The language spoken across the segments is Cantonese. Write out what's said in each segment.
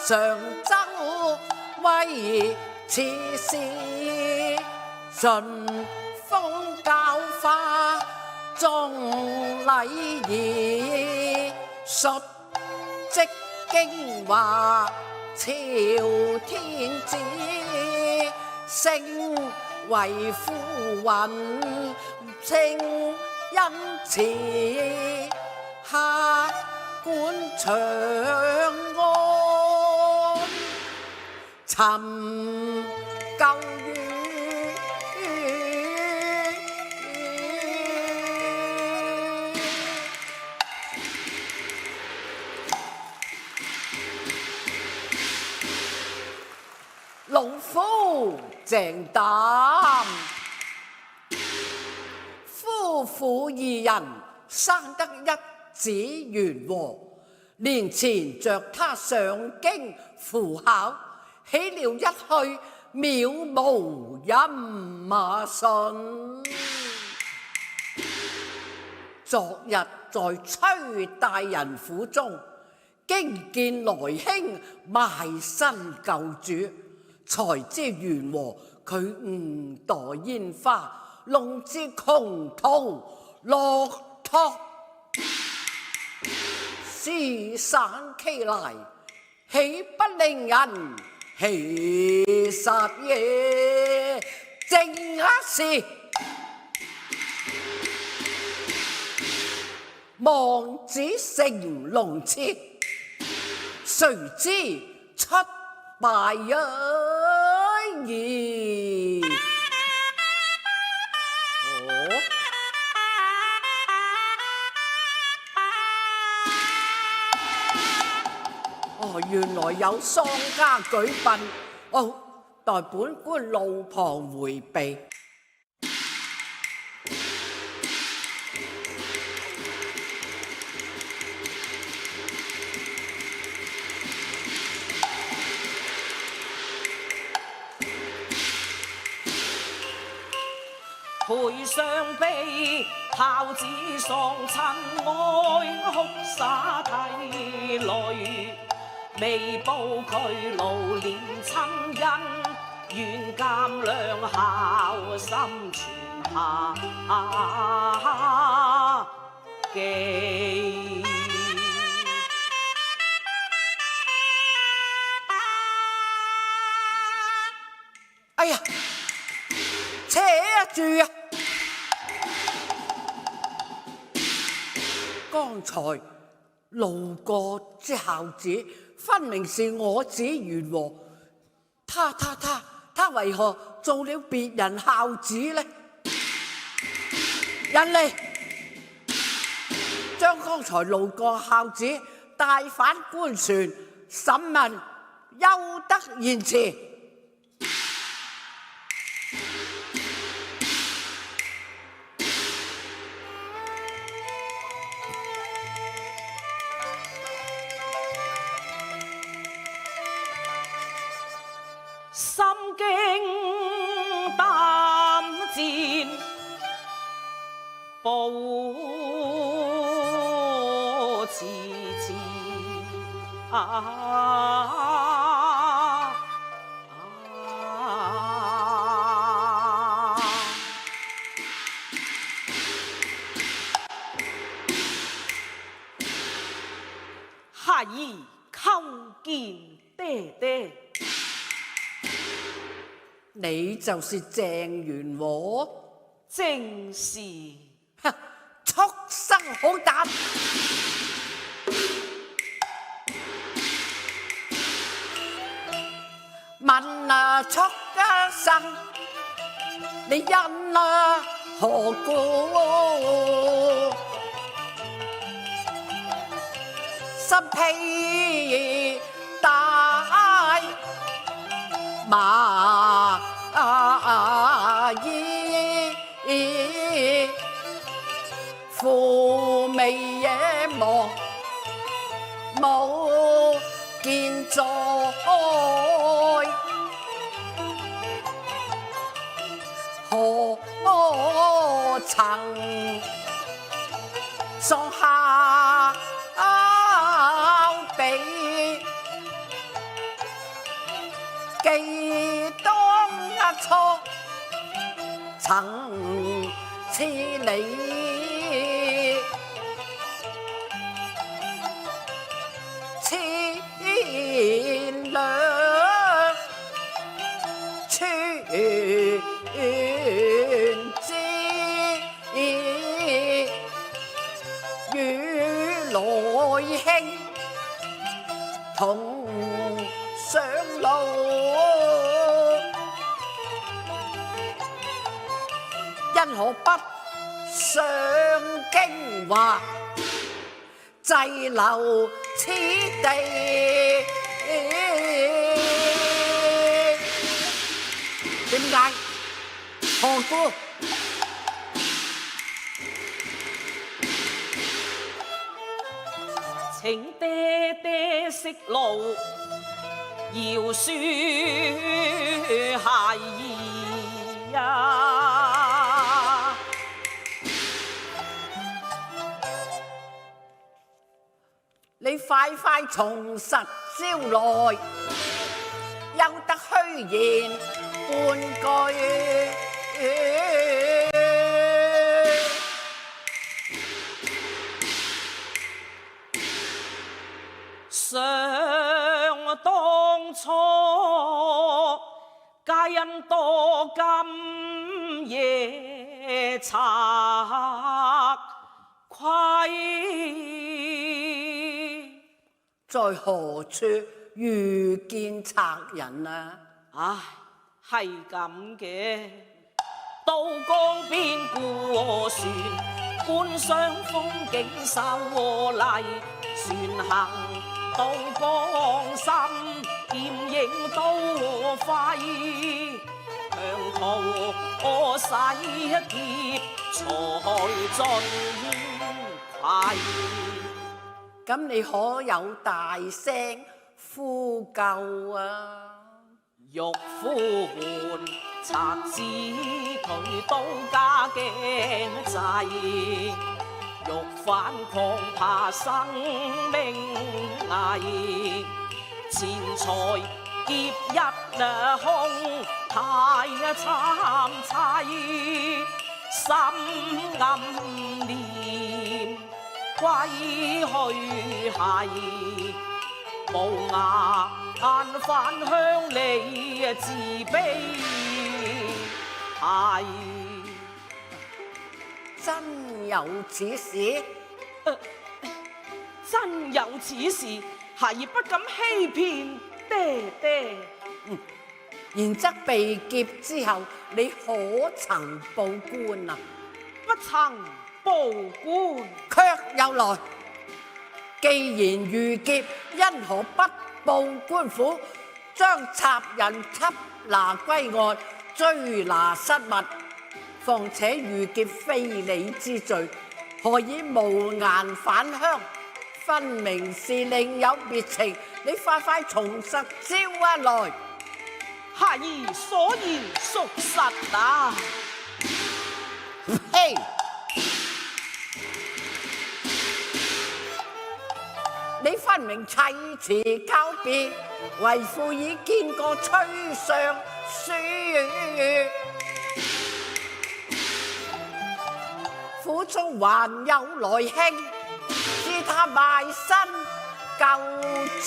常州為此事，順風教化重禮儀，述職經華朝天子，升為夫雲稱恩慈，下官長安尋舊語，老夫鄭膽夫婦二人生得一子元和，年前着他上京赴考，豈料一去渺無音馬信。昨日在崔大人府中，經見來兄賣身救主，才知元和佢誤墮煙花，弄至窮途落拓，屍散其來，豈不令人氣殺也？正是望子成龍徹，誰知出敗矣。原來有喪家舉殯，待本官路旁迴避。陪上悲，孝子喪親哀，哭灑涕淚。未報佢勞連親恩，願鑒兩孝心存下記。哎呀，扯住啊！剛才路過之孝子，分明是我子元和，他為何做了別人孝子呢？人嚟，將剛才路過孝子帶返官船審問，休得言辭。心驚膽戰步遲遲孩兒叩見爹爹。你就是鄭元和？正是。畜生好膽！問畜生，你因何故身披大麻衣，父未野亡，母健在，何曾喪孝比？似你，千兩全知，與來兄同上路，因何不上京華，滯留此地？點解？何故？請爹爹息怒，饒恕孩兒呀！你快快從實招來，休得虛言半句。想當初，皆因多金夜賊虧，在何處遇見賊人啊？唉，係咁嘅。到江邊過船，觀賞風景秀麗，船行到江心，劍影都揮，強途我洗劫財盡虧。咁你可有大聲呼救啊？欲呼喚賊子，佢都加驚滯；欲反抗，怕生命危。錢財劫一空，太慘凄，心暗念歸去係無牙眼返鄉里自卑係。真有此事？真有此事，孩兒不敢欺騙爹爹。然則被劫之後，你可曾報官啊？不曾報官，卻又來。既然遇劫，因何不報官府，將賊人緝拿歸案，追拿失物？況且遇劫非你之罪，何以無顏返鄉？分明是另有別情，你快快從實招啊來！孩兒所言屬實啊！嘿！你分明砌詞交別，為父已見過崔尚書，府中還有來兄，知他賣身救主，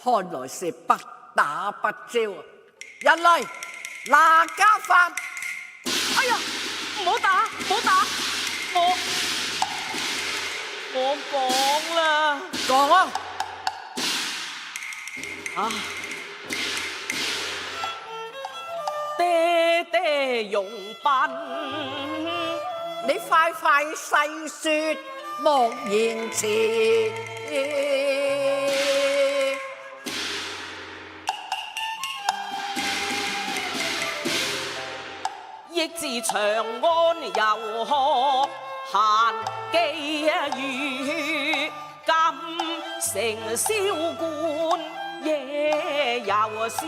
看來是不打不招。人嚟拿家法！哎呀，唔好打，唔好打，我講啦，講啊！啊，爹爹用笨，你快快細說，莫言遲。益自長安遊河閒寄語，今城銷冠夜遊詩，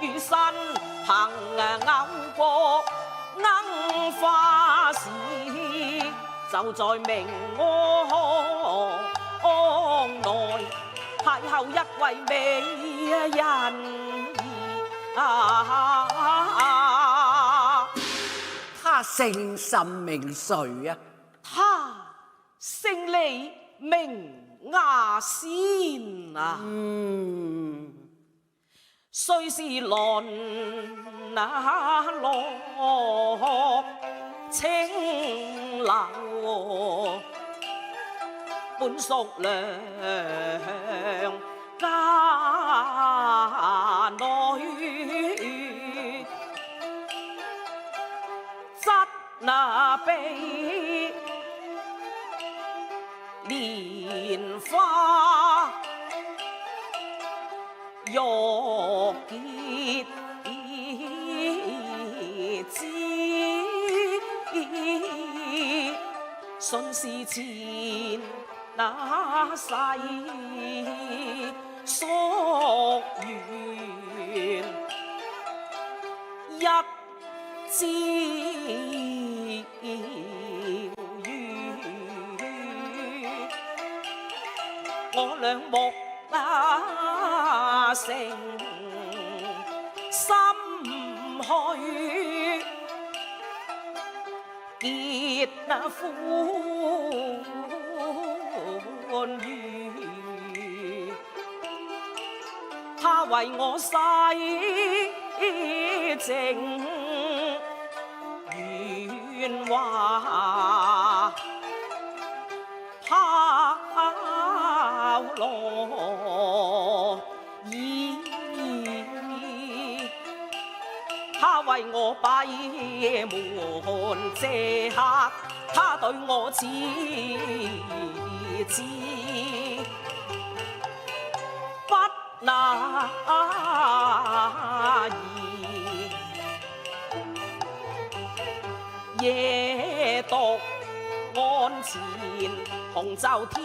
與新朋偶過鶯花市，就在明安內邂逅一位美人兒。他姓甚名誰啊？他姓李名亞仙啊，雖是鄰落青樓，本屬良家女，則那比蓮花玉潔之，信是前那世所願，一朝遇，我兩目成心虛，結那歡愉，他為我洗淨鉛華，拋羅衣，他為我閉門謝客，他對我似子不那兒，夜獨案前紅袖添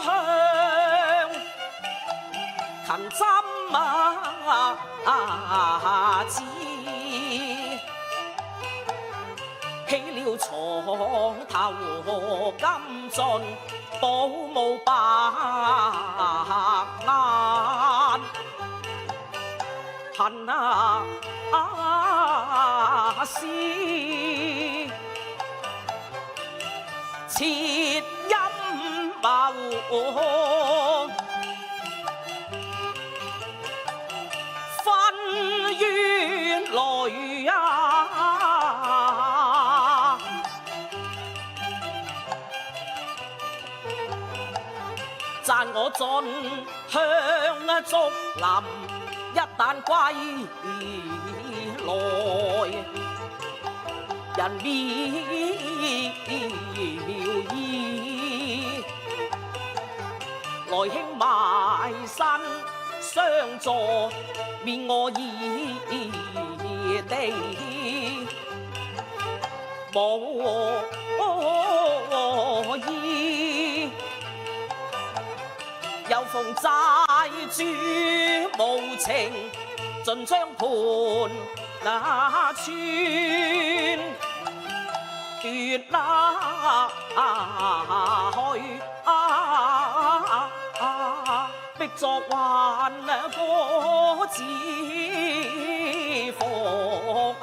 香，勤針子，起了床頭金盡，寶母白眼，恨是切陰謀，分冤淚啊！讚我盡向竹林，一旦歸來，人渺異，來兄埋身相助，免我異地無依，又逢債主無情，盡將盤那穿，奪那去逼作還果子復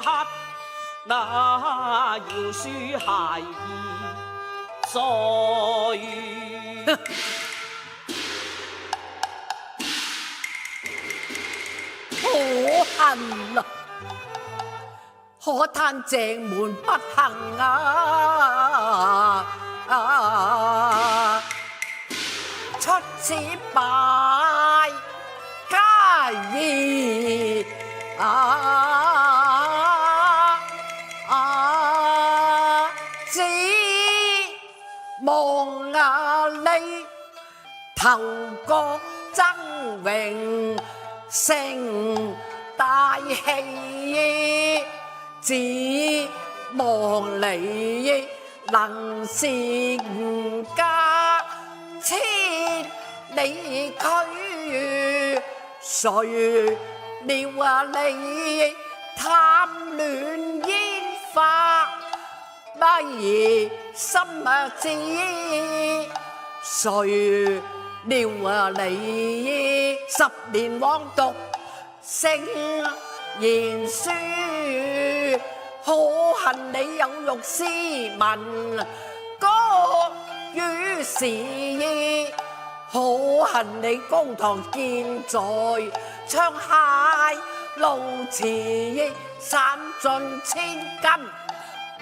刻，那要書孩兒在。可恨啊！可嘆鄭門不幸啊！出此敗家兒只望你頭角爭榮成大器，只望你能善家千里驅，誰料你貪戀煙花，不如心知，誰料你10年枉讀聖賢書，可恨你有辱斯文，歌與時意。可恨你公堂健在，槍械怒詞意，散盡千金，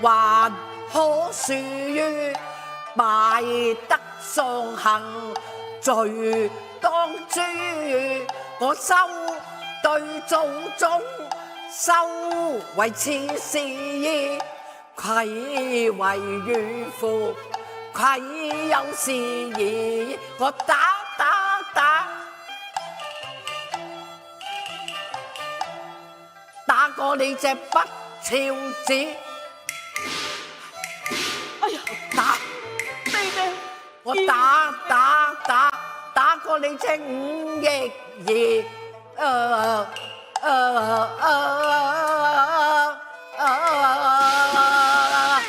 還可恕於賣德喪行，罪當誅。我修對祖宗，修為此事意，愧為愚婦，愧有事意。我打過你隻不肖子！哎呀，爹爹，我打過你隻五億二！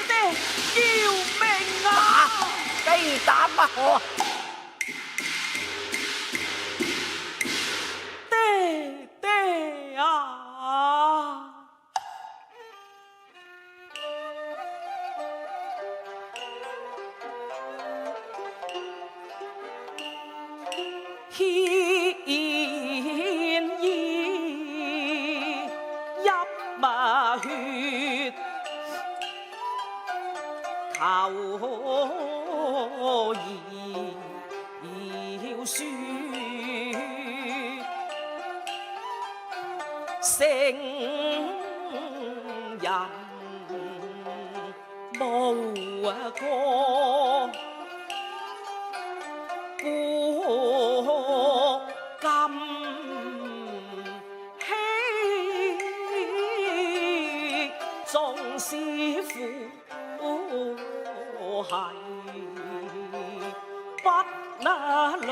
爹爹，救命啊！非打不可！爹爹啊！牽衣泣馬血，求兒要書，聖人無過。今希縱使父係不那良，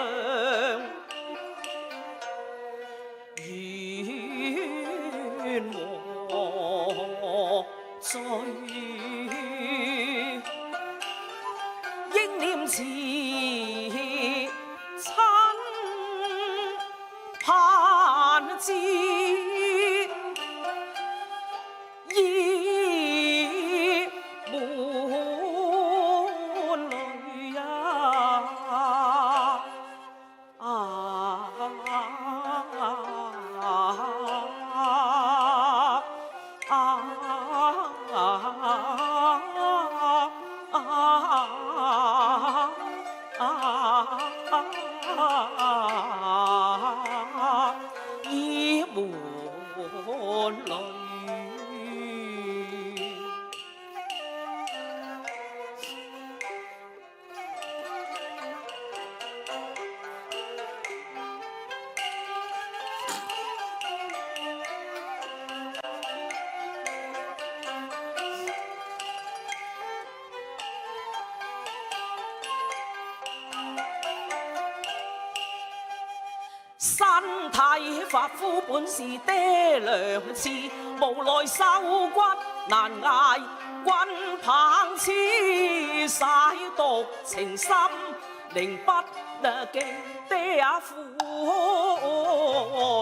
冤枉罪，應念慈盼知意滿淚已滿淚。身體髮膚本是爹娘賜，無奈受骨難捱，棍棒刺晒獨情深，寧不敬爹父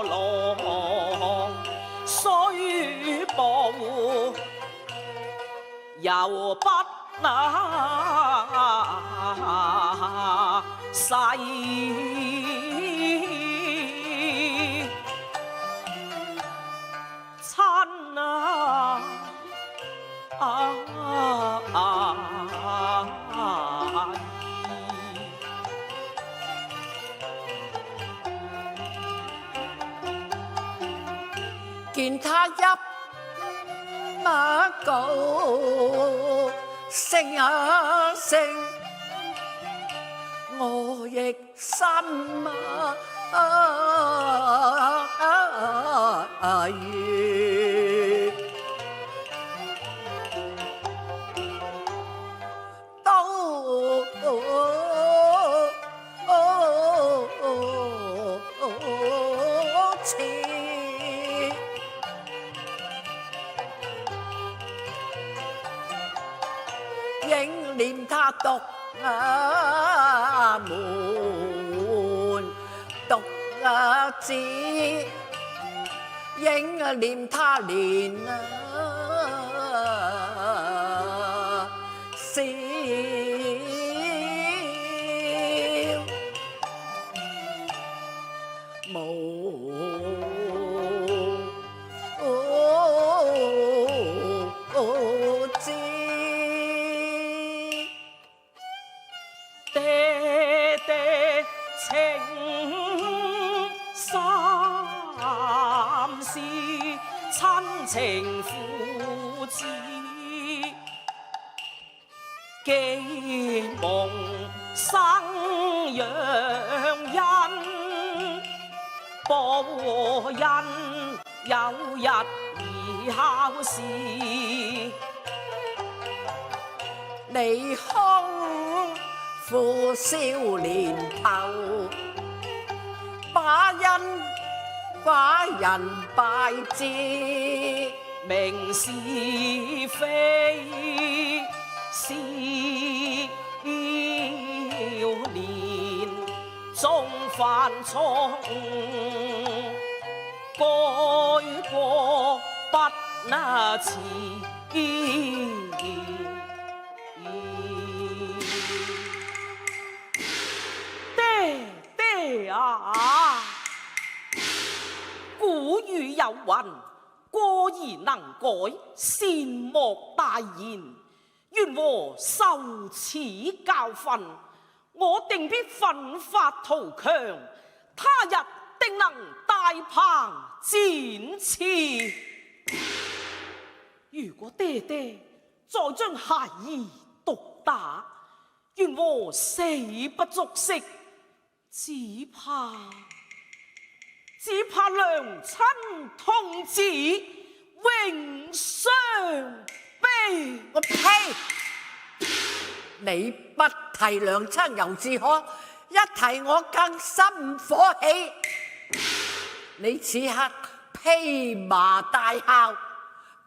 郎，雖報又不細。見他一馬高聲聲，我亦心愉。應念他獨門獨子，應念他憐笑，無知。爹爹情深是親情父子，寄望生養恩，報恩有日而孝時。你空負少年頭，把人敗志，明是非，少年終犯錯，改過不那遲。爹啊！古語有云：過而能改，善莫大焉。願和受此教訓，我定必奮發圖強，他日定能大鵬展翅。如果爹爹再將孩兒毒打，願和死不足惜，只怕娘親童子永相悲。我呸！你不提娘親猶自可，一提我更心火氣。你此刻披麻戴孝，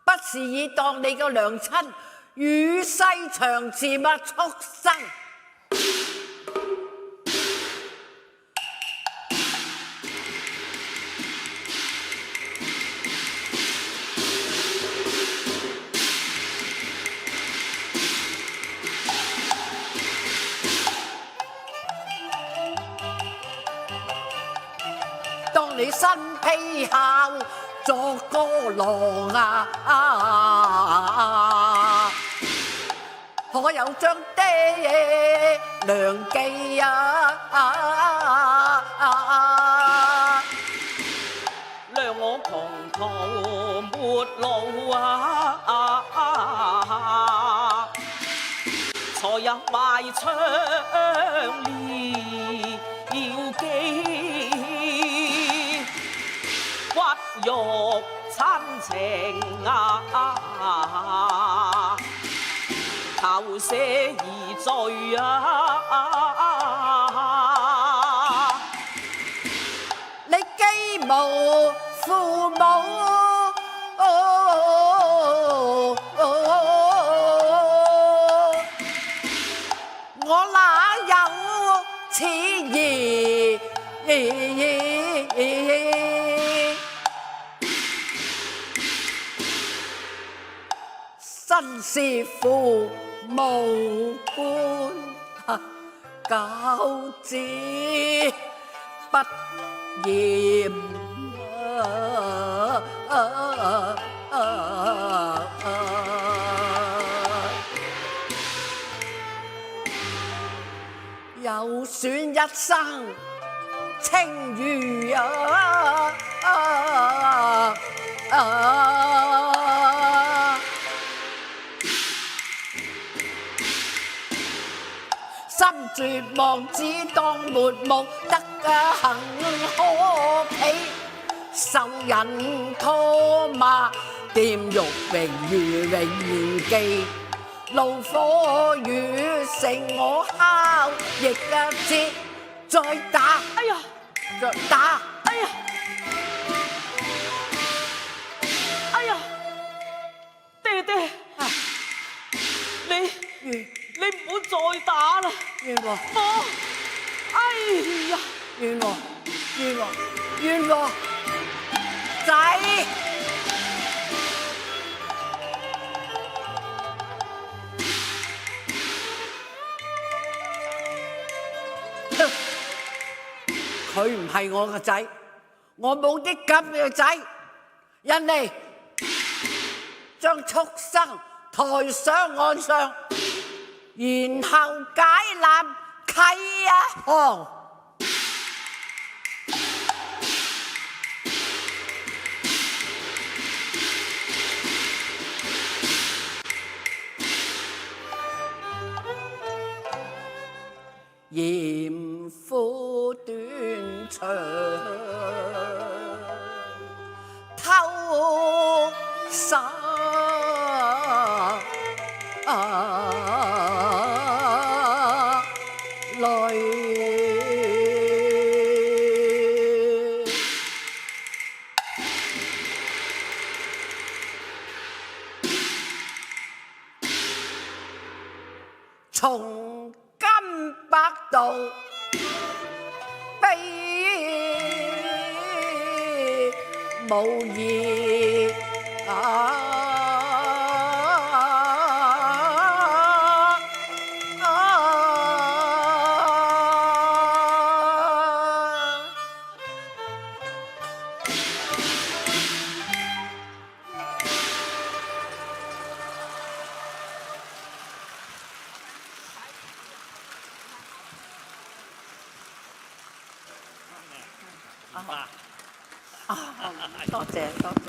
不是以當你個娘親與世長辭嗎？畜生！當你身披孝作歌郎啊，可有將爹娘記啊？諒我窮途末路才有賣槍撩機，屈辱親情求捨而罪你既無父母，我哪有此義？身是父母官，教子不嚴。有選一生清譽心絕望只當沒目，得幸可喜，受人唾罵，玷辱榮譽永記。怒火與盛我烤，亦一節再打，哎呀，再打，哎呀，哎呀，爹爹，你唔好再打啦！冤枉，我，哎呀，冤枉，冤枉，冤枉，仔。佢唔係我個仔，我冇啲咁嘅仔。人嚟，將畜生抬上岸上，然後解纜啟一航。嚴夫斷腸，偷殺淚。從今百度悲無言多謝多謝。